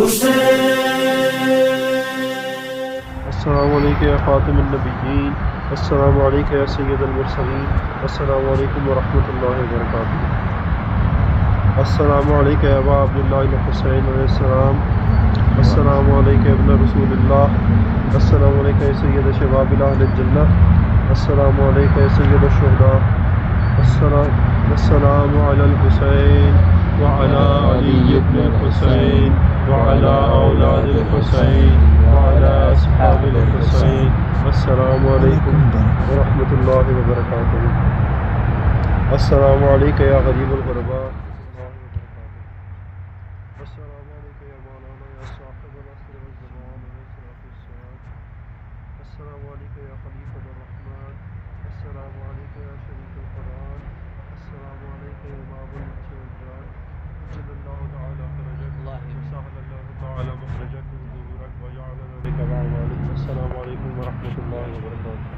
अस्सलामु अलैका या ख़ातिमुन नबिय्यीन, अस्सलामु अलैका या सय्यदल मुरसलीन, अस्सलामु अलैकुम व रहमतुल्लाहि व बरकातुहू। अस्सलामु अलैका या अबा अब्दुल्लाह अल हुसैन अलैहिस्सलाम, अस्सलामु अलैका इब्न रसूलिल्लाह, अस्सलामु अलैका या सय्यद शबाबिल अहलिल जन्नह, अस्सलामु अलैका या सय्यद शुहदा, अस्सलामु अलल हुसैन व अला अली इब्न हुसैन व अला औलादिल हुसैन व अला अस्हाबिल हुसैन। अस्सलामु अलैकुम व रहमतुल्लाहि व बरकातुहू। अस्सलामु अलैका या गरीबुल गुरबा, अस्सलामु अलैका या मौलाना या साहिबल अस्र वज़ ज़मान अलैहिस्सलाम, अस्सलामु अलैका या खलीफतुर रहमान, अस्सलामु अलैका या शरीकुल कुरान, अस्सलामु अलैका या इमामुल इंस वल जान, अज्जलल्लाहु तआला फरजक व सहलल्लाहु तआला मखरजक व ज़ुरूरक व जअलना बिका मअ वालिक। अस्सलामु अलैकुम व रहमतुल्लाहि व बरकातुहू।